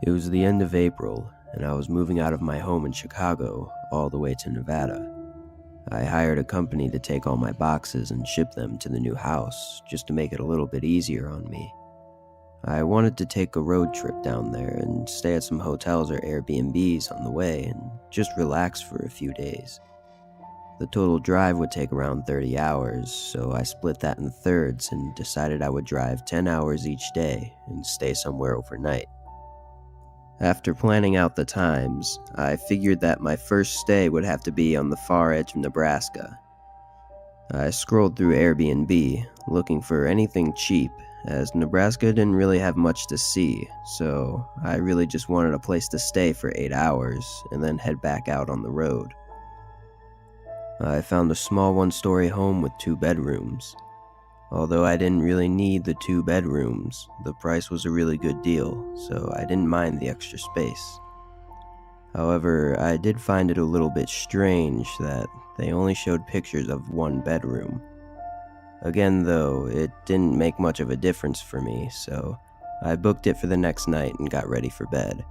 It was the end of April, and I was moving out of my home in Chicago all the way to Nevada. I hired a company to take all my boxes and ship them to the new house, just to make it a little bit easier on me. I wanted to take a road trip down there and stay at some hotels or Airbnbs on the way and just relax for a few days. The total drive would take around 30 hours, so I split that in thirds and decided I would drive 10 hours each day and stay somewhere overnight. After planning out the times, I figured that my first stay would have to be on the far edge of Nebraska. I scrolled through Airbnb, looking for anything cheap, as Nebraska didn't really have much to see, so I really just wanted a place to stay for 8 hours and then head back out on the road. I found a small one-story home with 2 bedrooms. Although I didn't really need the 2 bedrooms, the price was a really good deal, so I didn't mind the extra space. However, I did find it a little bit strange that they only showed pictures of 1 bedroom. Again though, it didn't make much of a difference for me, so I booked it for the next night and got ready for bed.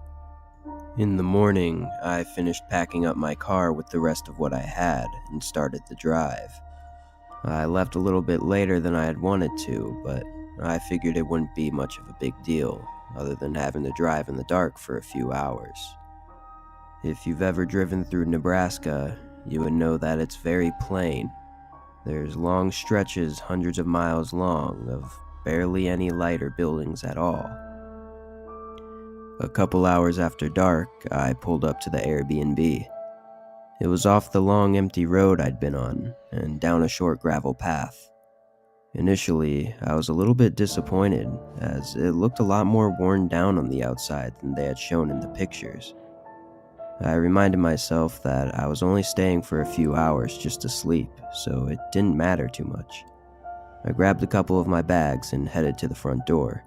In the morning, I finished packing up my car with the rest of what I had and started the drive. I left a little bit later than I had wanted to, but I figured it wouldn't be much of a big deal, other than having to drive in the dark for a few hours. If you've ever driven through Nebraska, you would know that it's very plain. There's long stretches hundreds of miles long of barely any light or buildings at all. A couple hours after dark, I pulled up to the Airbnb. It was off the long empty road I'd been on, and down a short gravel path. Initially, I was a little bit disappointed, as it looked a lot more worn down on the outside than they had shown in the pictures. I reminded myself that I was only staying for a few hours just to sleep, so it didn't matter too much. I grabbed a couple of my bags and headed to the front door.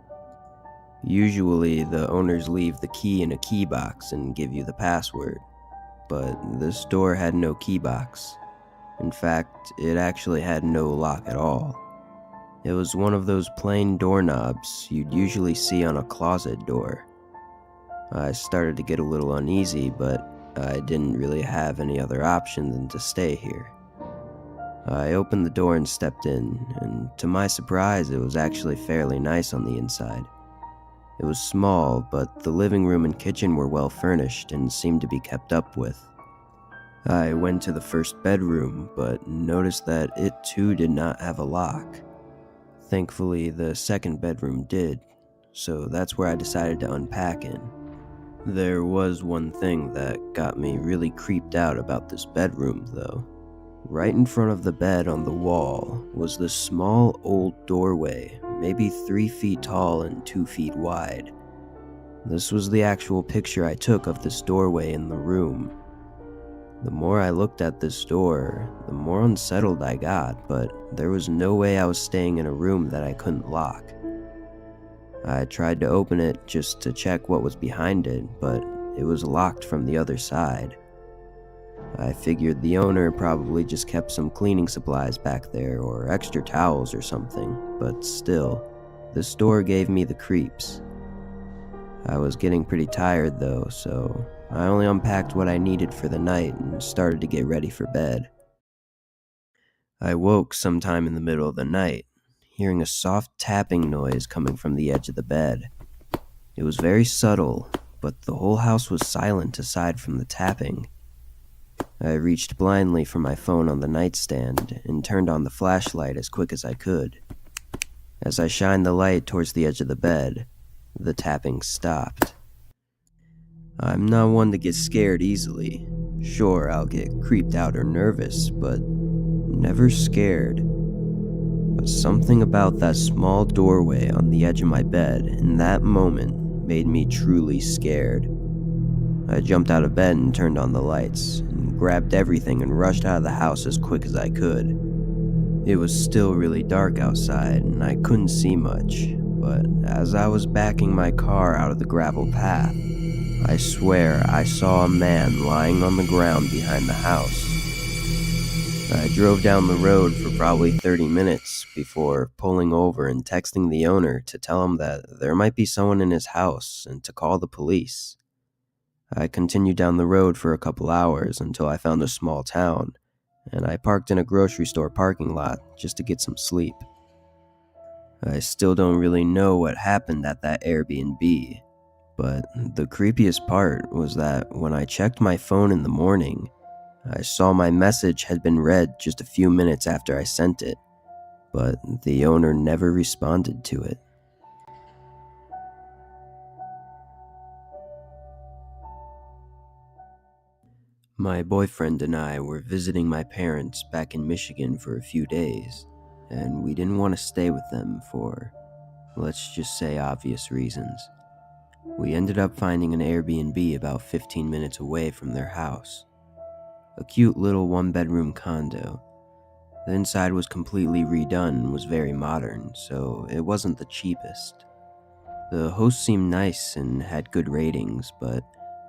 Usually, the owners leave the key in a key box and give you the password. But this door had no key box. In fact, it actually had no lock at all. It was one of those plain doorknobs you'd usually see on a closet door. I started to get a little uneasy, but I didn't really have any other option than to stay here. I opened the door and stepped in, and to my surprise, it was actually fairly nice on the inside. It was small, but the living room and kitchen were well furnished and seemed to be kept up with. I went to the first bedroom, but noticed that it too did not have a lock. Thankfully, the second bedroom did, so that's where I decided to unpack in. There was one thing that got me really creeped out about this bedroom, though. Right in front of the bed on the wall was this small old doorway, maybe 3 feet tall and 2 feet wide. This was the actual picture I took of this doorway in the room. The more I looked at this door, the more unsettled I got, but there was no way I was staying in a room that I couldn't lock. I tried to open it just to check what was behind it, but it was locked from the other side. I figured the owner probably just kept some cleaning supplies back there or extra towels or something, but still, this door gave me the creeps. I was getting pretty tired though, so I only unpacked what I needed for the night and started to get ready for bed. I woke sometime in the middle of the night, hearing a soft tapping noise coming from the edge of the bed. It was very subtle, but the whole house was silent aside from the tapping. I reached blindly for my phone on the nightstand and turned on the flashlight as quick as I could. As I shined the light towards the edge of the bed, the tapping stopped. I'm not one to get scared easily. Sure, I'll get creeped out or nervous, but never scared. But something about that small doorway on the edge of my bed in that moment made me truly scared. I jumped out of bed and turned on the lights, and grabbed everything and rushed out of the house as quick as I could. It was still really dark outside, and I couldn't see much, but as I was backing my car out of the gravel path, I swear I saw a man lying on the ground behind the house. I drove down the road for probably 30 minutes before pulling over and texting the owner to tell him that there might be someone in his house and to call the police. I continued down the road for a couple hours until I found a small town, and I parked in a grocery store parking lot just to get some sleep. I still don't really know what happened at that Airbnb, but the creepiest part was that when I checked my phone in the morning, I saw my message had been read just a few minutes after I sent it, but the owner never responded to it. My boyfriend and I were visiting my parents back in Michigan for a few days, and we didn't want to stay with them for, let's just say, obvious reasons. We ended up finding an Airbnb about 15 minutes away from their house. A cute little one-bedroom condo. The inside was completely redone and was very modern, so it wasn't the cheapest. The host seemed nice and had good ratings, but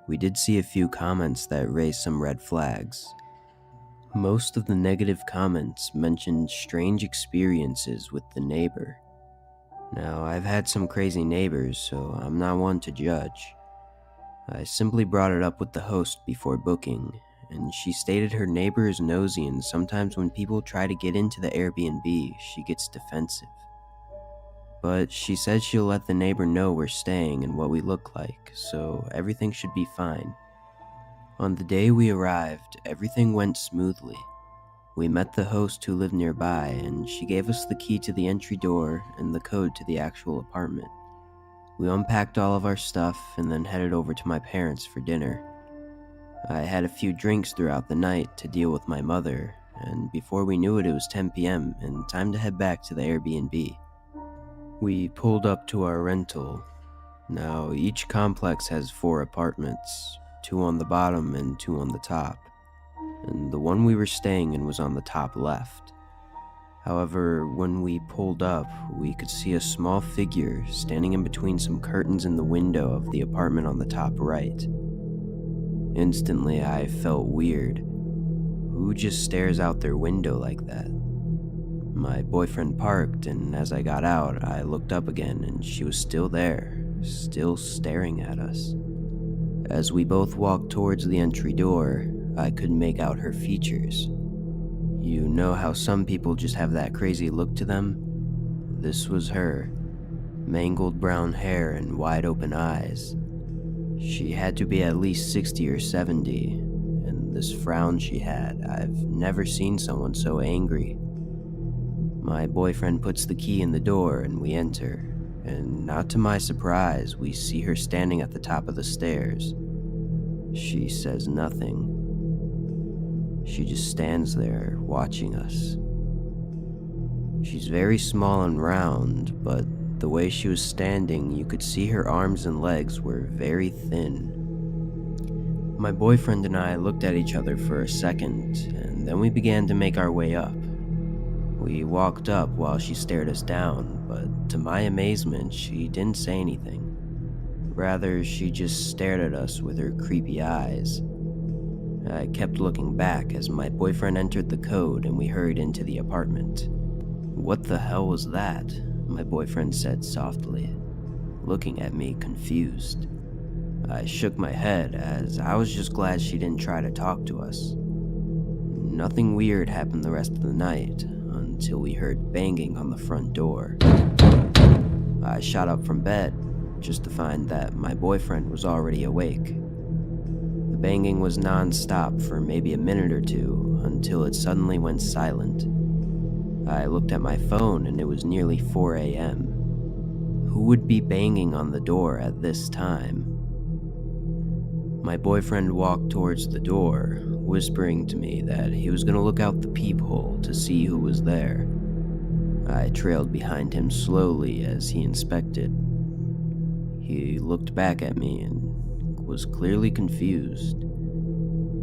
we did see a few comments that raised some red flags. Most of the negative comments mentioned strange experiences with the neighbor. Now, I've had some crazy neighbors, so I'm not one to judge. I simply brought it up with the host before booking, and she stated her neighbor is nosy and sometimes when people try to get into the Airbnb, she gets defensive. But she said she'll let the neighbor know we're staying and what we look like, so everything should be fine. On the day we arrived, everything went smoothly. We met the host who lived nearby, and she gave us the key to the entry door and the code to the actual apartment. We unpacked all of our stuff and then headed over to my parents for dinner. I had a few drinks throughout the night to deal with my mother, and before we knew it, it was 10 p.m. and time to head back to the Airbnb. We pulled up to our rental. Now, each complex has 4 apartments, 2 on the bottom and 2 on the top, and the one we were staying in was on the top left. However, when we pulled up, we could see a small figure standing in between some curtains in the window of the apartment on the top right. Instantly, I felt weird. Who just stares out their window like that? My boyfriend parked, and as I got out, I looked up again, and she was still there, still staring at us. As we both walked towards the entry door, I couldn't make out her features. You know how some people just have that crazy look to them? This was her. Mangled brown hair and wide open eyes. She had to be at least 60 or 70, and this frown she had, I've never seen someone so angry. My boyfriend puts the key in the door and we enter, and not to my surprise, we see her standing at the top of the stairs. She says nothing. She just stands there, watching us. She's very small and round, but the way she was standing, you could see her arms and legs were very thin. My boyfriend and I looked at each other for a second, and then we began to make our way up. We walked up while she stared us down, but to my amazement, she didn't say anything. Rather, she just stared at us with her creepy eyes. I kept looking back as my boyfriend entered the code and we hurried into the apartment. "What the hell was that?" my boyfriend said softly, looking at me confused. I shook my head as I was just glad she didn't try to talk to us. Nothing weird happened the rest of the night until we heard banging on the front door. I shot up from bed just to find that my boyfriend was already awake. The banging was non-stop for maybe a minute or two until it suddenly went silent. I looked at my phone and it was nearly 4 a.m. Who would be banging on the door at this time? My boyfriend walked towards the door, whispering to me that he was going to look out the peephole to see who was there. I trailed behind him slowly as he inspected. He looked back at me and was clearly confused.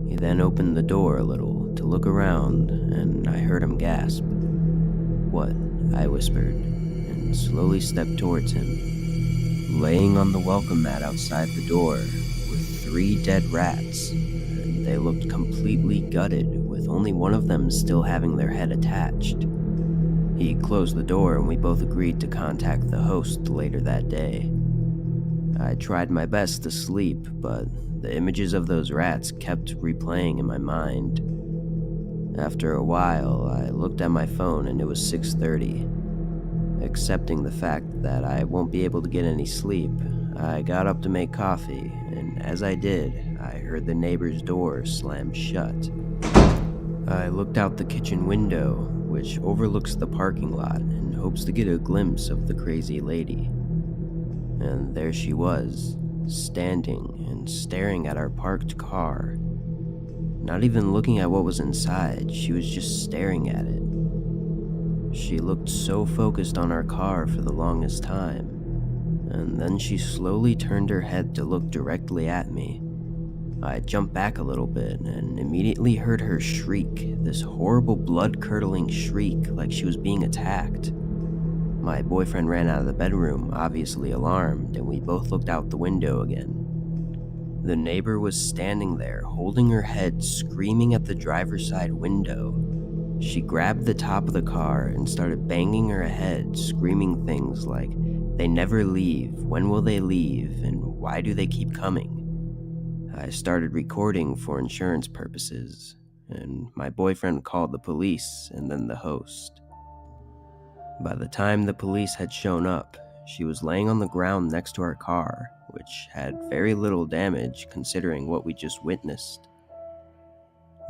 He then opened the door a little to look around, and I heard him gasp. "What?" I whispered, and slowly stepped towards him. Laying on the welcome mat outside the door were 3 dead rats, and they looked completely gutted with only one of them still having their head attached. He closed the door and we both agreed to contact the host later that day. I tried my best to sleep, but the images of those rats kept replaying in my mind. After a while, I looked at my phone and it was 6:30. Accepting the fact that I won't be able to get any sleep, I got up to make coffee, and as I did, I heard the neighbor's door slam shut. I looked out the kitchen window, which overlooks the parking lot, and hopes to get a glimpse of the crazy lady. And there she was, standing and staring at our parked car. Not even looking at what was inside, she was just staring at it. She looked so focused on our car for the longest time, and then she slowly turned her head to look directly at me. I jumped back a little bit and immediately heard her shriek, this horrible blood-curdling shriek like she was being attacked. My boyfriend ran out of the bedroom, obviously alarmed, and we both looked out the window again. The neighbor was standing there, holding her head, screaming at the driver's side window. She grabbed the top of the car and started banging her head, screaming things like, "They never leave, when will they leave, and why do they keep coming?" I started recording for insurance purposes, and my boyfriend called the police and then the host. By the time the police had shown up, she was laying on the ground next to our car, which had very little damage considering what we just witnessed.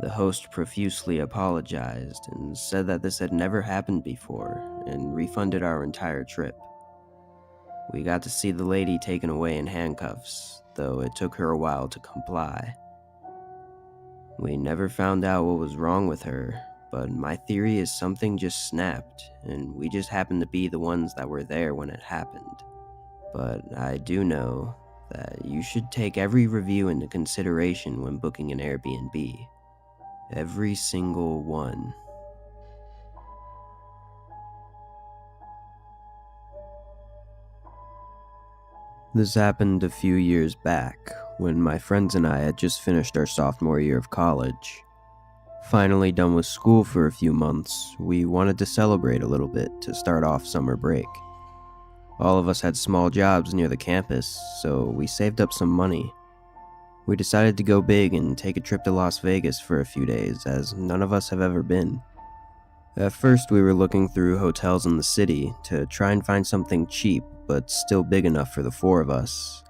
The host profusely apologized and said that this had never happened before and refunded our entire trip. We got to see the lady taken away in handcuffs, though it took her a while to comply. We never found out what was wrong with her, but my theory is something just snapped, and we just happened to be the ones that were there when it happened. But I do know that you should take every review into consideration when booking an Airbnb. Every single one. This happened a few years back, when my friends and I had just finished our sophomore year of college. Finally done with school for a few months, we wanted to celebrate a little bit to start off summer break. All of us had small jobs near the campus, so we saved up some money. We decided to go big and take a trip to Las Vegas for a few days, as none of us have ever been. At first, we were looking through hotels in the city to try and find something cheap, but still big enough for the four of us.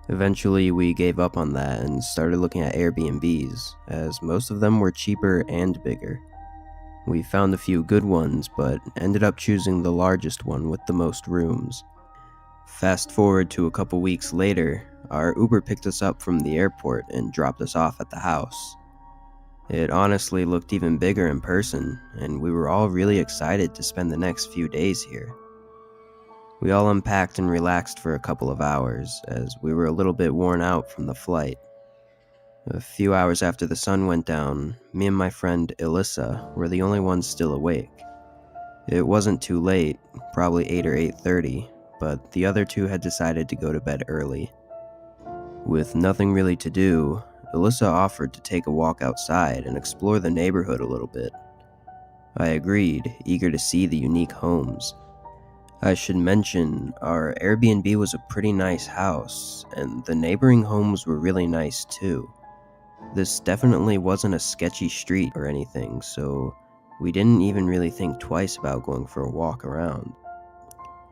Eventually, we gave up on that and started looking at Airbnbs, as most of them were cheaper and bigger. We found a few good ones, but ended up choosing the largest one with the most rooms. Fast forward to a couple weeks later, our Uber picked us up from the airport and dropped us off at the house. It honestly looked even bigger in person, and we were all really excited to spend the next few days here. We all unpacked and relaxed for a couple of hours, as we were a little bit worn out from the flight. A few hours after the sun went down, me and my friend Alyssa were the only ones still awake. It wasn't too late, probably 8 or 8:30, but the other two had decided to go to bed early. With nothing really to do, Alyssa offered to take a walk outside and explore the neighborhood a little bit. I agreed, eager to see the unique homes. I should mention, our Airbnb was a pretty nice house, and the neighboring homes were really nice too. This definitely wasn't a sketchy street or anything, so we didn't even really think twice about going for a walk around.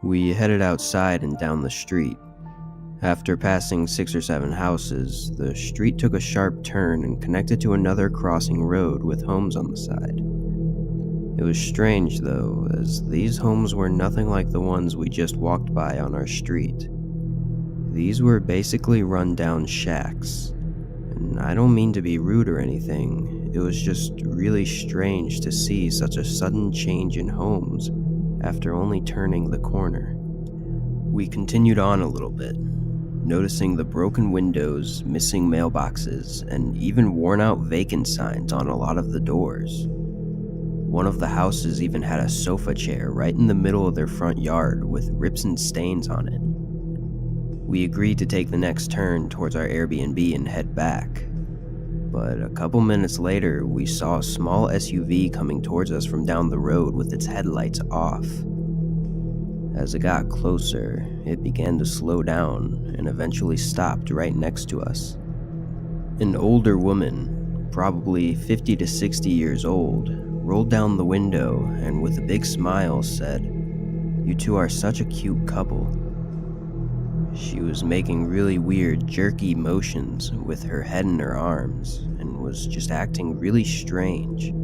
We headed outside and down the street. After passing 6 or 7 houses, the street took a sharp turn and connected to another crossing road with homes on the side. It was strange though, as these homes were nothing like the ones we just walked by on our street. These were basically run-down shacks. And I don't mean to be rude or anything, it was just really strange to see such a sudden change in homes after only turning the corner. We continued on a little bit, noticing the broken windows, missing mailboxes, and even worn-out vacant signs on a lot of the doors. One of the houses even had a sofa chair right in the middle of their front yard with rips and stains on it. We agreed to take the next turn towards our Airbnb and head back. but a couple minutes later, we saw a small SUV coming towards us from down the road with its headlights off. As it got closer, it began to slow down and eventually stopped right next to us. An older woman, probably 50 to 60 years old, rolled down the window and with a big smile said, "You two are such a cute couple." She was making really weird, jerky motions with her head in her arms and was just acting really strange.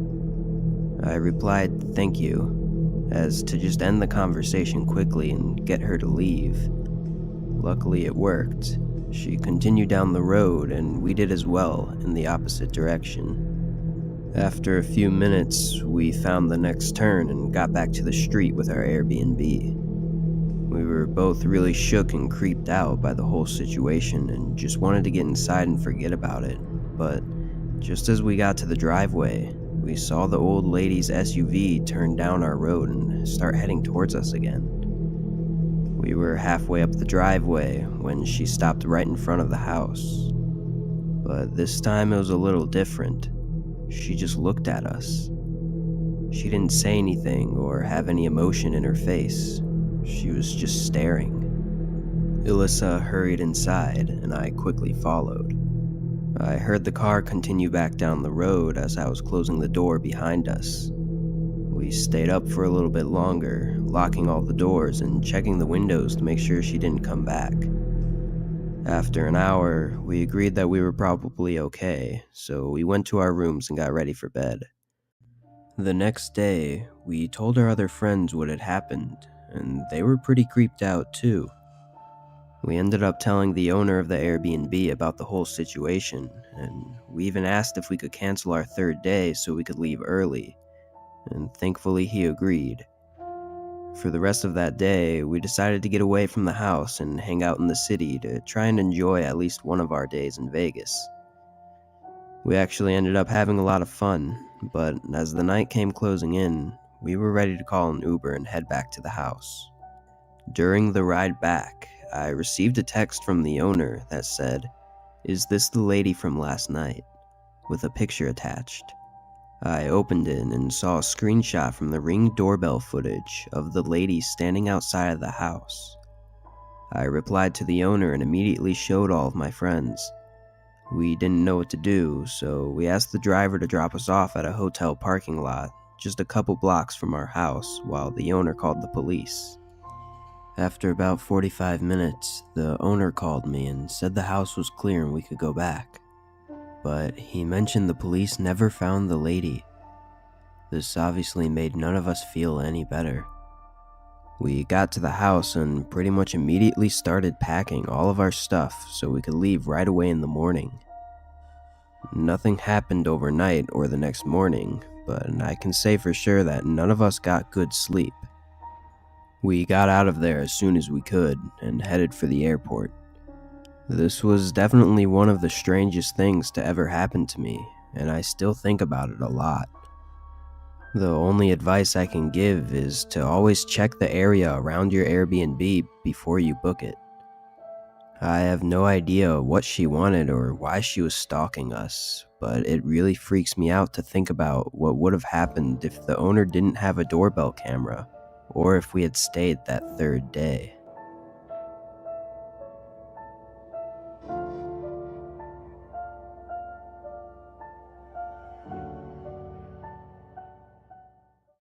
I replied, "Thank you," as to just end the conversation quickly and get her to leave. Luckily, it worked. She continued down the road, and we did as well in the opposite direction. After a few minutes, we found the next turn and got back to the street with our Airbnb. We were both really shook and creeped out by the whole situation and just wanted to get inside and forget about it. But just as we got to the driveway, we saw the old lady's SUV turn down our road and start heading towards us again. We were halfway up the driveway when she stopped right in front of the house. But this time it was a little different. She just looked at us. She didn't say anything or have any emotion in her face. She was just staring. Alyssa hurried inside, and I quickly followed. I heard the car continue back down the road as I was closing the door behind us. We stayed up for a little bit longer, locking all the doors and checking the windows to make sure she didn't come back. After an hour, we agreed that we were probably okay, so we went to our rooms and got ready for bed. The next day, we told our other friends what had happened, and they were pretty creeped out too. We ended up telling the owner of the Airbnb about the whole situation, and we even asked if we could cancel our third day so we could leave early, and thankfully he agreed. For the rest of that day, we decided to get away from the house and hang out in the city to try and enjoy at least one of our days in Vegas. We actually ended up having a lot of fun, but as the night came closing in, we were ready to call an Uber and head back to the house. During the ride back, I received a text from the owner that said, "Is this the lady from last night?" with a picture attached. I opened it and saw a screenshot from the Ring doorbell footage of the lady standing outside of the house. I replied to the owner and immediately showed all of my friends. We didn't know what to do, so we asked the driver to drop us off at a hotel parking lot just a couple blocks from our house while the owner called the police. After about 45 minutes, the owner called me and said the house was clear and we could go back. But he mentioned the police never found the lady. This obviously made none of us feel any better. We got to the house and pretty much immediately started packing all of our stuff so we could leave right away in the morning. Nothing happened overnight or the next morning, but I can say for sure that none of us got good sleep. We got out of there as soon as we could and headed for the airport. This was definitely one of the strangest things to ever happen to me, and I still think about it a lot. The only advice I can give is to always check the area around your Airbnb before you book it. I have no idea what she wanted or why she was stalking us, but it really freaks me out to think about what would have happened if the owner didn't have a doorbell camera, or if we had stayed that third day.